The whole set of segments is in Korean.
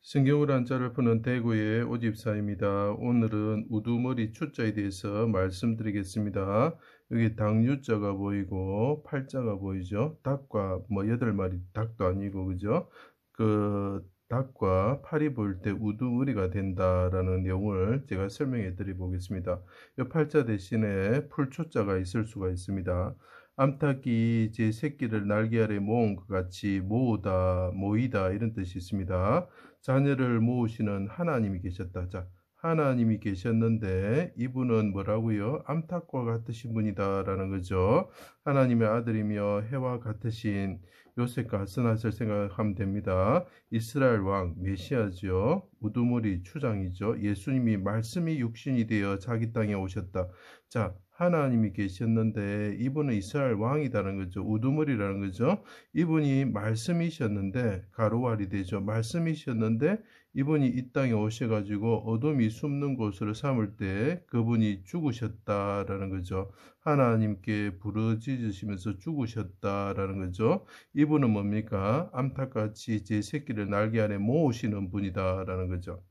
성경으로 한자를 푸는 대구의 오집사입니다. 오늘은 우두머리 추자에 대해서 말씀드리겠습니다. 여기 당유자가 보이고 팔자가 보이죠. 닭과 여덟 마리 닭도 아니고 그죠? 그 닭과 팔이 보일 때 우두머리가 된다라는 내용을 제가 설명해 드려 보겠습니다. 이 팔자 대신에 풀추자가 있을 수가 있습니다. 암탉이 제 새끼를 날개 아래 모은 것 같이 모으다, 모이다 이런 뜻이 있습니다. 자녀를 모으시는 하나님이 계셨다. 자, 하나님이 계셨는데 이분은 뭐라고요? 암탉과 같으신 분이다라는 거죠. 하나님의 아들이며 해와 같으신 요셉과 아스낫을 생각하면 됩니다. 이스라엘 왕 메시아죠. 우두머리 추장이죠. 예수님이 말씀이 육신이 되어 자기 땅에 오셨다. 자, 하나님이 계셨는데 이분은 이스라엘 왕이라는 거죠. 우두머리라는 거죠. 이분이 말씀이셨는데 가로알이 되죠. 말씀이셨는데 이분이 이 땅에 오셔가지고 어둠이 숨는 곳으로 삼을 때 그분이 죽으셨다라는 거죠. 하나님께 부르짖으시면서 죽으셨다라는 거죠. 이분은 뭡니까? 암탉같이 제 새끼를 날개 안에 모으시는 분이다라는 거죠.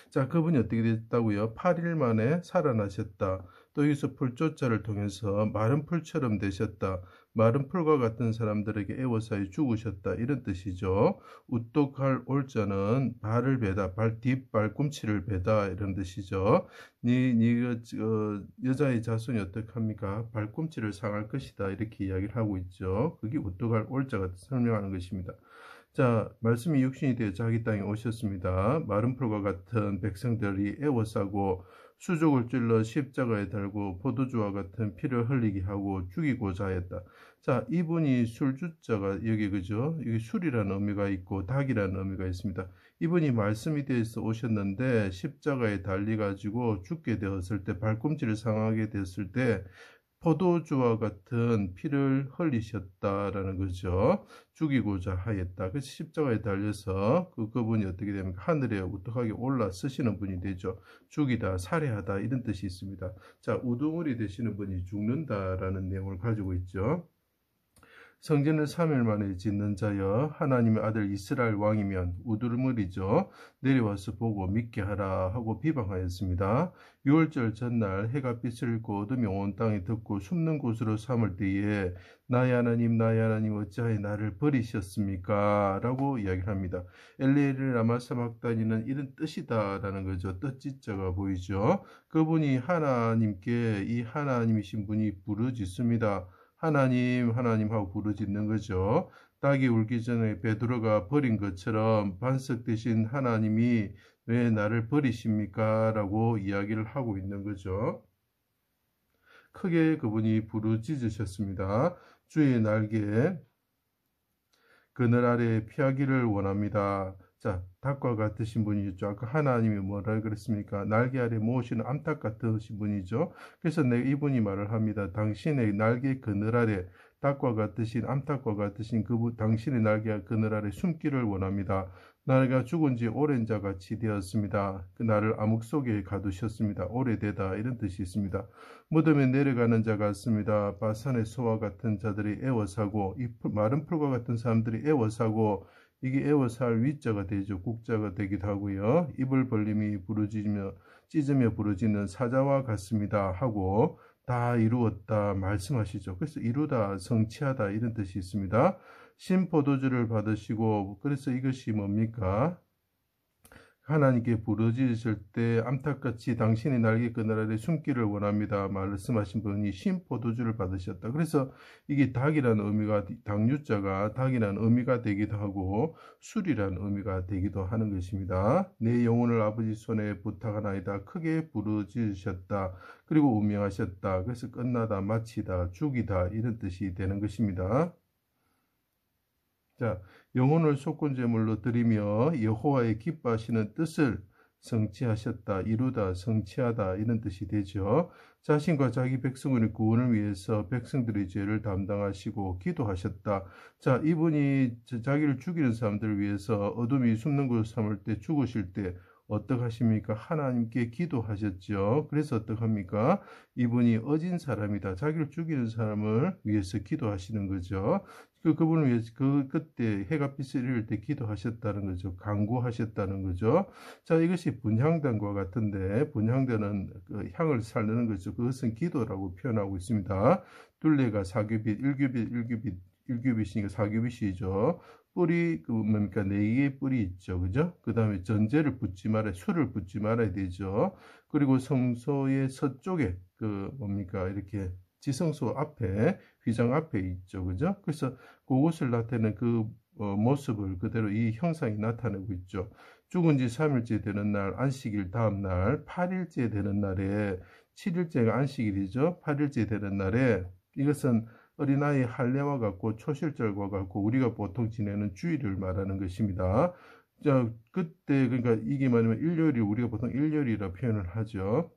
자, 그분이 어떻게 됐다고요? 8일 만에 살아나셨다. 또 여기서 풀조자를 통해서 마른 풀처럼 되셨다. 마른 풀과 같은 사람들에게 애워싸여 죽으셨다. 이런 뜻이죠. 우뚝할 올자는 발을 베다. 발 뒷발꿈치를 베다. 이런 뜻이죠. 여자의 자손이 어떡합니까? 발꿈치를 상할 것이다. 이렇게 이야기를 하고 있죠. 그게 우뚝할 올자가 설명하는 것입니다. 자, 말씀이 육신이 되어 자기 땅에 오셨습니다. 마른 풀과 같은 백성들이 애워싸고 수족을 찔러 십자가에 달고 포도주와 같은 피를 흘리게 하고 죽이고자 하였다. 자, 이분이 술주자가 여기 그죠? 여기 술이라는 의미가 있고 닭이라는 의미가 있습니다. 이분이 말씀이 되어서 오셨는데 십자가에 달려가지고 죽게 되었을 때 발꿈치를 상하게 됐을 때 포도주와 같은 피를 흘리셨다라는 거죠. 죽이고자 하였다. 그래서 십자가에 달려서 그분이 어떻게 됩니까? 하늘에 우뚝하게 올라 쓰시는 분이 되죠. 죽이다, 살해하다 이런 뜻이 있습니다. 자, 우두머리 되시는 분이 죽는다라는 내용을 가지고 있죠. 성전을 3일 만에 짓는 자여 하나님의 아들 이스라엘 왕이면 우두머리죠. 내려와서 보고 믿게 하라 하고 비방하였습니다. 6월절 전날 해가 빛을 잃고 어둠이 온 땅에 덮고 숨는 곳으로 삼을 때에 나의 하나님 나의 하나님 어찌하여 나를 버리셨습니까? 라고 이야기를 합니다. 엘리엘을 라마 사막다니는 이런 뜻이다 라는 거죠. 뜻짓자가 보이죠. 그분이 하나님께 이 하나님이신 분이 부르짖습니다. 하나님 하고 부르짖는 거죠. 닭이 울기 전에 베드로가 버린 것처럼 반석되신 하나님이 왜 나를 버리십니까? 라고 이야기를 하고 있는 거죠. 크게 그분이 부르짖으셨습니다. 주의 날개 그늘 아래 피하기를 원합니다. 자, 닭과 같으신 분이죠. 아까 하나님이 뭐라 그랬습니까? 날개 아래 모으시는 암탉 같으신 분이죠. 그래서 이분이 말을 합니다. 당신의 날개 그늘 아래 닭과 같으신 암탉과 같으신 그분 당신의 날개 그늘 아래 숨기를 원합니다. 나가 죽은 지 오랜 자 같이 되었습니다. 그 나를 암흑 속에 가두셨습니다. 오래되다 이런 뜻이 있습니다. 무덤에 내려가는 자 같습니다. 바산의 소와 같은 자들이 애워사고 이 마른 풀과 같은 사람들이 애워사고 이게 애워살 위자가 되죠. 국자가 되기도 하고요. 입을 벌림이 부르짖으며 찢으며 부르짖는 사자와 같습니다 하고 다 이루었다 말씀하시죠. 그래서 이루다 성취하다 이런 뜻이 있습니다. 신포도주를 받으시고 그래서 이것이 뭡니까? 하나님께 부르짖으실 때 암탉같이 당신의 날개 그늘 아래 숨기를 원합니다. 말씀하신 분이 신포도주를 받으셨다. 그래서 이게 닭이라는 의미가 당유자가 닭이라는 의미가 되기도 하고 술이라는 의미가 되기도 하는 것입니다. 내 영혼을 아버지 손에 부탁하나이다. 크게 부르짖으셨다. 그리고 운명하셨다. 그래서 끝나다, 마치다, 죽이다 이런 뜻이 되는 것입니다. 자, 영혼을 속건제물로 드리며 여호와의 기뻐하시는 뜻을 성취하셨다, 이루다, 성취하다 이런 뜻이 되죠. 자신과 자기 백성의 구원을 위해서 백성들의 죄를 담당하시고 기도하셨다. 자, 이분이 자기를 죽이는 사람들을 위해서 어둠이 숨는 곳을 삼을 때 죽으실 때 어떡하십니까? 하나님께 기도하셨죠. 그래서 어떡합니까? 이분이 어진 사람이다. 자기를 죽이는 사람을 위해서 기도하시는 거죠. 그분을 위해서 그때 해가 빛을 잃을 때 기도하셨다는 거죠. 간구하셨다는 거죠. 자, 이것이 분향단과 같은데, 분향단은 그 향을 살리는 거죠. 그것은 기도라고 표현하고 있습니다. 둘레가 4규빗, 1규빗이니까 4규빗이죠. 뿌리, 그 뭡니까, 4개의 뿔이 있죠. 그죠? 그 다음에 전제를 붓지 말아야, 술을 붓지 말아야 되죠. 그리고 성소의 서쪽에, 그 뭡니까, 이렇게 지성소 앞에, 휘장 앞에 있죠. 그죠? 그래서 그곳을 나타내는 그 모습을 그대로 이 형상이 나타내고 있죠. 죽은 지 3일째 되는 날, 안식일 다음 날, 8일째 되는 날에, 7일째가 안식일이죠. 8일째 되는 날에, 이것은 어린아이 할례와 같고 초실절과 같고 우리가 보통 지내는 주일을 말하는 것입니다. 자, 그때 그러니까 이게 뭐냐면 일요일이 우리가 보통 일요일이라 표현을 하죠.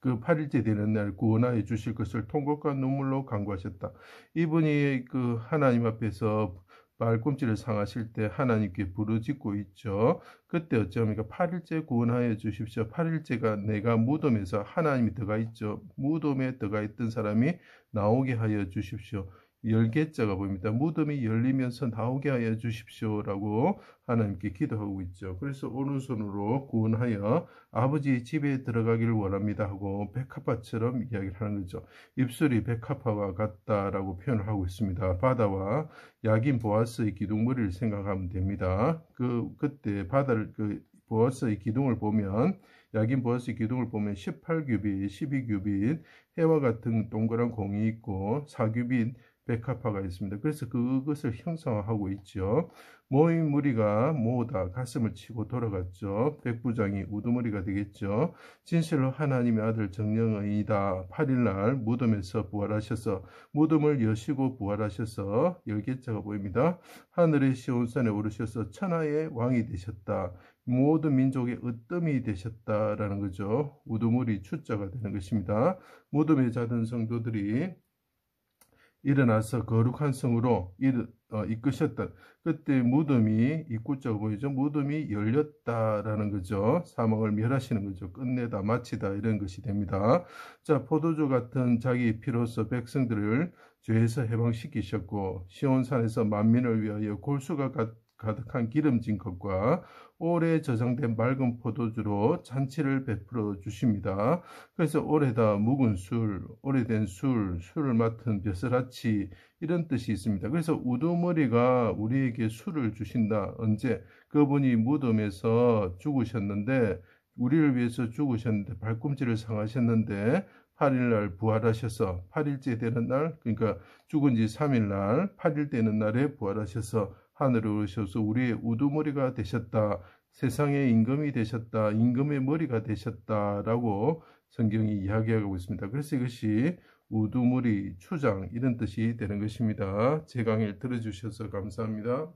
그 8일째 되는 날 구원하여 주실 것을 통곡과 눈물로 간구하셨다. 이분이 그 하나님 앞에서 발꿈치를 상하실 때 하나님께 부르짖고 있죠. 그때 어찌합니까? 8일째 구원하여 주십시오. 8일째가 내가 무덤에서 하나님이 들어가 있죠. 무덤에 들어가 있던 사람이 나오게 하여 주십시오. 열개자가 보입니다. 무덤이 열리면서 나오게 하여 주십시오라고 하나님께 기도하고 있죠. 그래서 오른손으로 구원하여 아버지 집에 들어가기를 원합니다 하고 백합화처럼 이야기를 하는 거죠. 입술이 백합화와 같다라고 표현을 하고 있습니다. 바다와 야긴 보아스의 기둥머리를 생각하면 됩니다. 그때 바다를 보아스의 기둥을 보면 야긴 보아스의 기둥을 보면 18규빗, 12규빗 해와 같은 동그란 공이 있고 4규빗 백합화가 있습니다. 그래서 그것을 형상화하고 있죠. 모인 무리가 모으다 가슴을 치고 돌아갔죠. 백부장이 우두머리가 되겠죠. 진실로 하나님의 아들 정령이다. 8일날 무덤에서 부활하셔서 무덤을 여시고 부활하셔서 열개자가 보입니다. 하늘의 시온산에 오르셔서 천하의 왕이 되셨다. 모든 민족의 으뜸이 되셨다라는 거죠. 우두머리 추자가 되는 것입니다. 무덤에 자던 성도들이 일어나서 거룩한 성으로 이끄셨다. 그때 무덤이 입구자가 보이죠. 무덤이 열렸다라는 거죠. 사망을 멸하시는 거죠. 끝내다 마치다 이런 것이 됩니다. 자, 포도주 같은 자기 피로서 백성들을 죄에서 해방시키셨고 시온산에서 만민을 위하여 골수가 가득한 기름진 것과 오래 저장된 맑은 포도주로 잔치를 베풀어 주십니다. 그래서 오래다 묵은 술, 오래된 술을 맡은 벼슬아치 이런 뜻이 있습니다. 그래서 우두머리가 우리에게 술을 주신다. 언제? 그분이 무덤에서 죽으셨는데 우리를 위해서 죽으셨는데 발꿈치를 상하셨는데 8일날 부활하셔서 8일째 되는 날 그러니까 죽은 지 3일날 8일 되는 날에 부활하셔서 하늘에 오르셔서 우리의 우두머리가 되셨다. 세상의 임금이 되셨다. 임금의 머리가 되셨다라고 성경이 이야기하고 있습니다. 그래서 이것이 우두머리, 추장 이런 뜻이 되는 것입니다. 제 강의를 들어주셔서 감사합니다.